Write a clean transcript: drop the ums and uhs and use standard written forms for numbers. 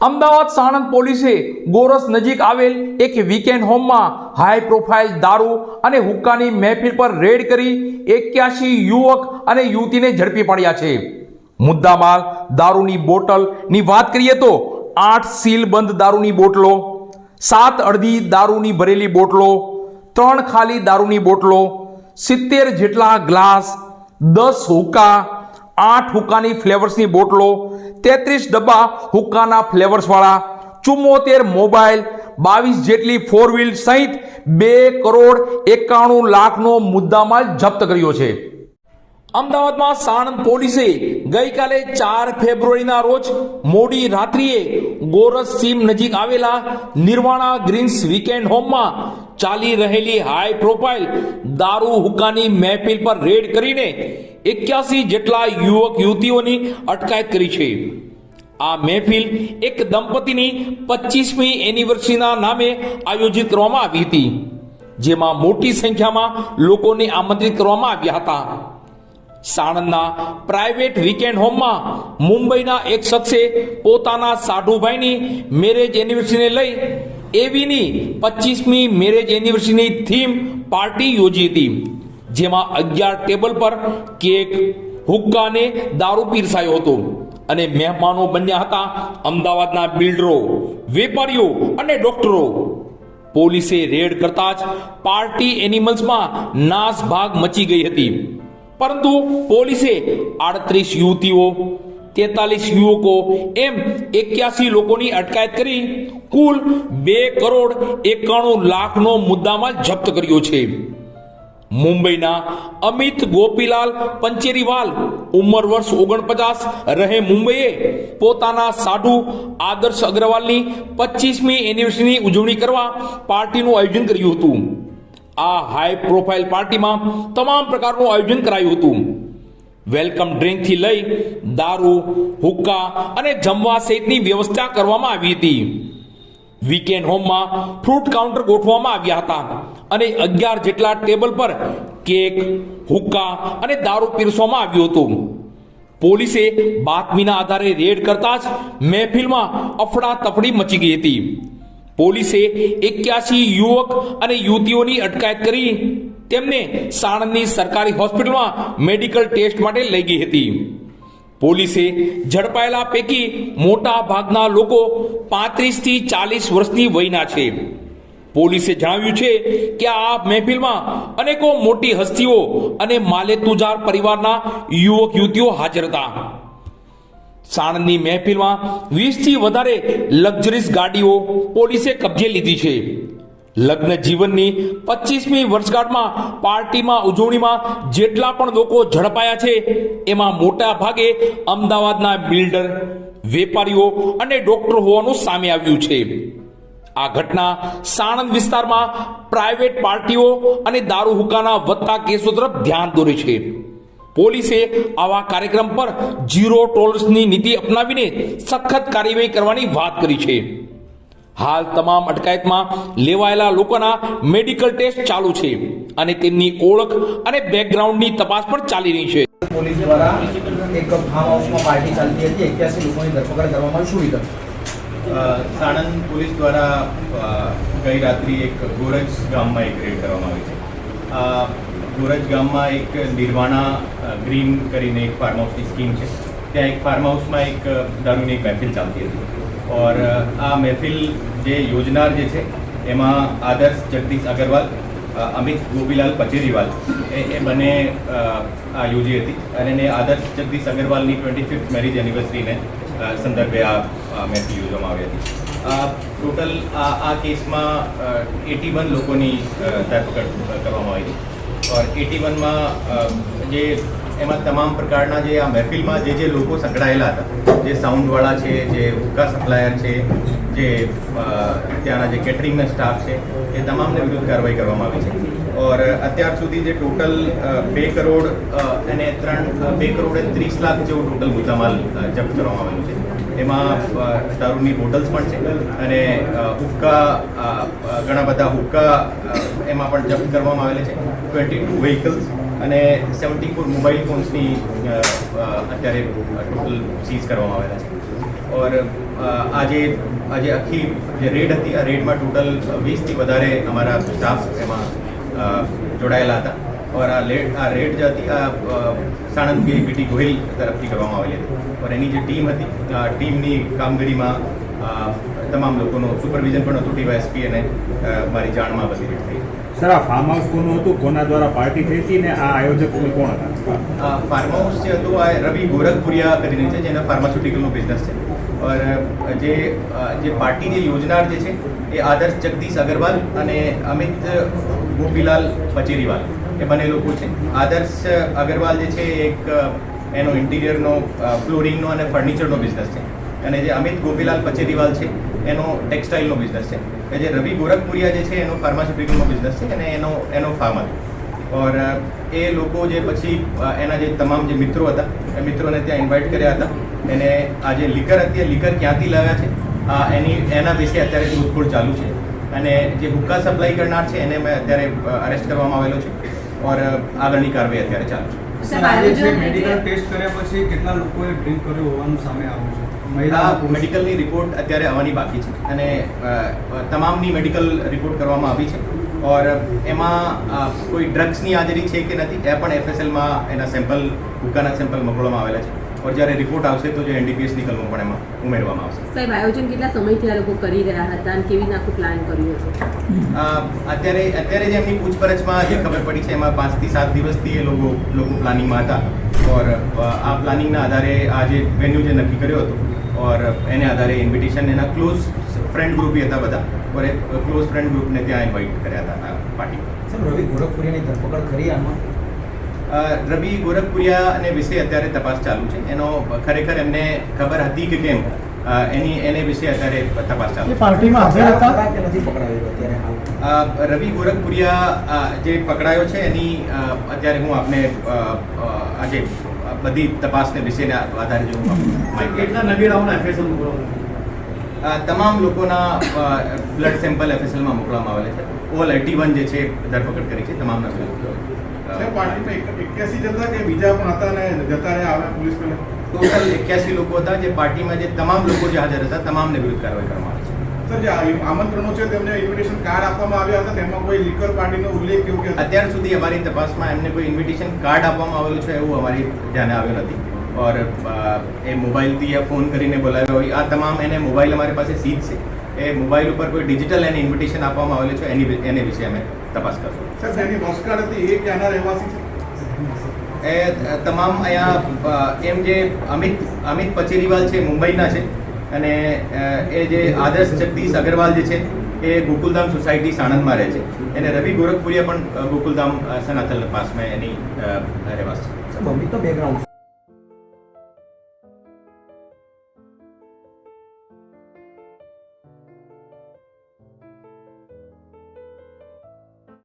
અમદાવાદ સાણંદ પોલીસે ગોરસ નજીક આવેલ એક વીકેન્ડ હોમમાં હાઈ પ્રોફાઇલ દારૂ અને હુક્કાની મહેફિલ પર રેડ કરી 81 યુવક અને યુવતીને ઝડપી પાડ્યા છે. મુદ્દામાલ દારૂની બોટલની વાત કરીએ તો 8 સીલબંધ દારૂની બોટલો, 7 અડધી દારૂની ભરેલી બોટલો, 3 ખાલી દારૂની બોટલો, 70 જેટલા ગ્લાસ, 10 હુક્કા, 8 હુક્કાની ફ્લેવર્સની બોટલો, 33 ડબ્બા હુક્કાના ફ્લેવર્સવાળા, 74 મોબાઈલ, 22 જેટલી 4 વ્હીલ સહિત 2 કરોડ 91 લાખનો મુદ્દામાલ જપ્ત કર્યો છે. અમદાવાદમાં સાણંદ પોલીસે ગઈકાલે 4 ફેબ્રુઆરીના રોજ મોડી રાત્રિએ ગોરસ સીમ નજીક આવેલા નિર્વાણા ગ્રીન્સ વીકેન્ડ હોમમાં ચાલી રહેલી હાઈ પ્રોફાઇલ દારૂ હુક્કાની મહેફિલ પર રેડ કરીને 81 જેટલા યુવક યુવતીઓની અટકાયત કરી છે. આ મહેફિલ એક દંપતીની 25મી એનિવર્સરીના નામે આયોજિત કરવામાં આવી હતી, જેમાં મોટી સંખ્યામાં લોકોને આમંત્રિત કરવામાં આવ્યા હતા. સાણંદના પ્રાઇવેટ વીકેન્ડ હોમમાં મુંબઈના એક શખ્સે પોતાના સાઢુભાઈની મેરેજ એનિવર્સરીને લઈ એવીની 25મી મેરેજ એનિવર્સરીની થીમ પાર્ટી યોજી હતી, જેમાં 11 ટેબલ પર કેક, હુક્કા અને દારૂ પીરસાયો હતો અને મહેમાનો બન્યા હતા અમદાવાદના બિલ્ડરો, વેપારીઓ અને ડોક્ટરો. પોલીસે રેડ કરતા જ પાર્ટી એનિમલ્સમાં નાસભાગ મચી ગઈ હતી, પરંતુ પોલીસે 38 યુવતીઓ, 43 યુવકો એમ 81 લોકોની અટકાયત કરી કુલ 2 કરોડ 91 લાખનો મુદ્દામાલ જપ્ત કર્યો છે. મુંબઈના અમિત ગોપીલાલ પંચેરીવાલ, ઉંમર વર્ષ 49, રહે મુંબઈએ પોતાના સાઢુ આદર્શ અગ્રવાલની 25મી એનિવર્સરીની ઉજવણી કરવા પાર્ટીનું આયોજન કર્યું હતું. આ હાઈ પ્રોફાઇલ પાર્ટીમાં તમામ પ્રકારનું આયોજન કરાયું હતું. વેલકમ ડ્રિંકથી લઈ દારૂ, હુક્કા અને જમવા સહિતની વ્યવસ્થા કરવામાં આવી હતી. વીકેન્ડ હોમમાં ફ્રૂટ કાઉન્ટર ગોઠવવામાં આવ્યા હતા અને 11 જેટલા ટેબલ પર કેક, હુક્કા અને દારૂ પીરસવામાં આવ્યું હતું. પોલીસે બાતમીના આધારે રેડ કરતા જ મહેફિલમાં અફડાતફડી મચી ગઈ હતી. પોલીસે 81 યુવક અને યુવતીઓની અટકાયત કરી તેમને સાણંદની સરકારી હોસ્પિટલમાં મેડિકલ ટેસ્ટ માટે લઈ ગઈ હતી. પોલીસે ઝડપાયેલા પૈકી મોટા ભાગના લોકો 35 થી 40 વર્ષની વયના છે. પોલીસે જણાવ્યું છે કે આ મહેફિલમાં અનેકો મોટી હસ્તીઓ અને માલેતુજાર પરિવારના યુવક યુવતીઓ હાજર હતા. સાણંદની મહેફિલમાં 20 થી વધારે લક્ઝરીઝ ગાડીઓ પોલીસે કબજે લીધી છે. લગ્ન જીવનની 25મી વર્ષગાંઠમાં પાર્ટીમાં ઉજવણીમાં જેટલા પણ લોકો ઝડપાયા છે એમાં મોટા ભાગે અમદાવાદના બિલ્ડર, વેપારીઓ અને ડોક્ટર હોવાનું સામે આવ્યું છે. આ ઘટના સાણંદ વિસ્તારમાં પ્રાઇવેટ પાર્ટીઓ અને દારૂ હુક્કાના વધતા કેસો તરફ ધ્યાન દોરે છે. પોલીસે આવા કાર્યક્રમ પર ઝીરો ટોલરન્સની નીતિ અપનાવીને સખત કાર્યવાહી કરવાની વાત કરી છે. હાલ તમામ અટકાયતમાં લેવાયેલા લોકોના મેડિકલ ટેસ્ટ ચાલુ છે અને તેમની ઓળખ અને બેકગ્રાઉન્ડની તપાસ પણ ચાલી રહી છે. પોલીસ દ્વારા એક ફાર્મ હાઉસમાં પાર્ટી ચાલતી હતી, 81 લોકોની ધરપકડ કરવામાં શું વિગત? સાણંદ પોલીસ દ્વારા ગઈ રાત્રિ એક ગોરજ ગામમાં એક રેડ કરવામાં આવી છે. ગોરજ ગામમાં એક નિર્વાણા ગ્રીન કરીને એક ફાર્મ હાઉસની સ્કીમ છે. ત્યાં એક ફાર્મ હાઉસમાં એક દારૂની એક મહેફિલ ચાલતી હતી और આ મહેફિલ જે યોજનાર જે છે એમાં આદર્શ જગદીશ અગ્રવાલ, અમિત ગોપીલાલ પચેરીવાલ એ બંને આ યોજી હતી અને આદર્શ જગદીશ અગ્રવાલની 25th મેરેજ એનિવર્સરીને સંદર્ભે આ મહેફિલ યોજવામાં આવી હતી. ટોટલ આ કેસમાં 81 લોકોની ધરપકડ કરવામાં આવી હતી और 81માં જે એમાં તમામ પ્રકારના જે આ મહેફિલમાં જે લોકો સંકળાયેલા હતા, જે સાઉન્ડવાળા છે, જે હુક્કા સપ્લાયર છે, જે ત્યાંના જે કેટરિંગના સ્ટાફ છે, એ તમામને વિરુદ્ધ કાર્યવાહી કરવામાં આવી છે. और અત્યાર સુધી જે ટોટલ 2 કરોડ અને 2 કરોડ 30 લાખ જેવું ટોટલ મુદ્દામાલ જપ્ત કરવામાં આવેલું છે. એમાં દારૂની બોટલ્સ પણ છે અને હુક્કા, ઘણા બધા હુક્કા એમાં પણ જપ્ત કરવામાં આવેલા છે. 22 વ્હીકલ્સ અને 74 મોબાઈલ ફોન્સની અત્યારે ટોટલ સીઝ કરવામાં આવેલા છે. और આજે આખી જે રેડ હતી આ રેડમાં ટોટલ 20થી વધારે અમારા સ્ટાફ એમાં જોડાયેલા હતા और આ રેડ જે હતી આ સાણંદ બીટી ગોહિલ તરફથી કરવામાં આવેલી હતી और એની જે ટીમ હતી ટીમની કામગીરીમાં તમામ લોકોનો સુપરવિઝન પણ હતું ડીવાયએસપી અને મારી જાણમાં બધી રેડ થઈ. સર, આ ફાર્મ હાઉસ કોનું હતું, કોના દ્વારા પાર્ટી થઈ હતી ને આ આયોજક કોણ હતા? ફાર્મ હાઉસ જે હતું આ રવિ ગોરખપુરિયા કરીને છે જેના ફાર્માસ્યુટિકલનો બિઝનેસ છે और જે પાર્ટી જે યોજનાર જે છે એ આદર્શ જગદીશ અગરવાલ અને અમિત ગોપીલાલ પચેરીવાલ એ બંને લોકો છે. આદર્શ અગરવાલ જે છે એક એનો ઇન્ટિરિયરનો ફ્લોરિંગનો અને ફર્નિચરનો બિઝનેસ છે અને જે અમિત ગોપીલાલ પચેરીવાલ છે એનો ટેક્સટાઇલનો બિઝનેસ છે. જે રવિ ગોરખપુરિયા જે છે એનો ફાર્માસ્યુટિકલનો બિઝનેસ છે અને એનો ફાર્મ હતો. और એ લોકો જે પછી એના જે તમામ જે મિત્રો હતા એ મિત્રોને ત્યાં ઇન્વાઇટ કર્યા હતા. એને આ જે લીકર હતી એ લીકર ક્યાંથી લાવ્યા છે એના વિશે અત્યારે શોધખોળ ચાલુ છે અને જે હુક્કા સપ્લાય કરનાર છે એને મેં અત્યારે અરેસ્ટ કરવામાં આવેલો છે और આગળની કાર્યવાહી અત્યારે ચાલુ છે. સર, આજે જે મેડિકલ ટેસ્ટ કર્યા પછી કેટલા લોકોએ ડ્રિંક કર્યું હોવાનું સામે આવ્યું છે? મહિલા મેડિકલની રિપોર્ટ અત્યારે આવવાની બાકી છે અને તમામની મેડિકલ રિપોર્ટ કરવામાં આવી છે और એમાં કોઈ ડ્રગ્સની હાજરી છે કે નથી એ પણ એફએસએલમાં એના સેમ્પલ હુક્કાના સેમ્પલ મોકલવામાં આવેલા છે और જ્યારે રિપોર્ટ આવશે તો જે એનડીપીએસની કલમો પણ એમાં ઉમેરવામાં આવશે. સાહેબ, આયોજન કેટલા સમયથી આ લોકો કરી રહ્યા હતા અને કેવી રીતે આખું પ્લાન કર્યું હતું? અત્યારે જે એમની પૂછપરછમાં જે ખબર પડી છે એમાં 5 થી 7 દિવસથી એ લોકો પ્લાનિંગમાં હતા और આ પ્લાનિંગના આધારે આ જે વેન્યુ જે નક્કી કર્યો હતો और એને આધારે ઇન્વિટેશન એના ક્લોઝ ફ્રેન્ડ ગ્રુપ હતા બધા और એ ક્લોઝ ફ્રેન્ડ ગ્રુપને ત્યાં ઇન્વાઇટ કર્યા હતા પાર્ટી. સર, રવિ ગોરખપુરિયાની ધરપકડ ખરી આમાં? રવિ ગોરખપુરિયાને વિશે અત્યારે તપાસ ચાલુ છે. એનો ખરેખર એમને ખબર હતી કે કેમ એને વિશે અત્યારે તપાસ ચાલુ છે. પાર્ટીમાં હાજર હતા કે નથી પકડાયો અત્યારે હાલ? રવિ ગોરખપુરિયા જે પકડાયો છે એની અત્યારે હું આપને આજે બધી તપાસને વિશેના આધારે જો હું માહિતી કેટલા નગેડાઓના એફએસએલ તમામ લોકોના બ્લડ સેમ્પલ એફએસએલમાં મોકલવામાં આવેલા છે. ઓલ 81 જે છે ધરપકડ કરી છે તમામના પાર્ટીમાં 81 જતા કે બીજા પણ હતા ને જતા રહ્યા આવે પોલીસ પહેલા? ટોટલ 81 લોકો હતા. જે પાર્ટીમાં જે તમામ લોકો જે હાજર હતા તમામને વિરુદ્ધ કાર્યવાહી કરવામાં આવી છે. સર, જે આમંત્રણો છે તેમને ઇન્વિટેશન કાર્ડ આપવામાં આવ્યા હતા તેમાં કોઈ લીકર પાર્ટીનો ઉલ્લેખ કેવું કે અત્યાર સુધી અમારી તપાસમાં એમને કોઈ ઇન્વિટેશન કાર્ડ આપવામાં આવેલું છે એવું અમારી ધ્યાને આવ્યું નથી और એ મોબાઈલથી યા ફોન કરીને બોલાવ્યા હોય આ તમામ એને મોબાઈલ અમારી પાસે સીધ છે એ મોબાઈલ ઉપર કોઈ ડિજિટલ એને ઇન્વિટેશન આપવામાં આવેલું છે એને વિશે અમે તપાસ કરશું. સર, જેની વસકાળ હતી એ ક્યાંના રહેવાસી છે? એ તમામ અહીંયા એમ જે અમિત પચેરીવાલ છે મુંબઈના છે અને એ જે આદર્શ જગદીશ અગરવાલ જે છે એ ગોકુલધામ સોસાયટી સાણંદમાં રહે છે. એને રવિ ગોરખપુરિયા પણ ગોકુલધામ સનાતન પાસમાં એની રહેવાસ છે. Sir, બબીતો background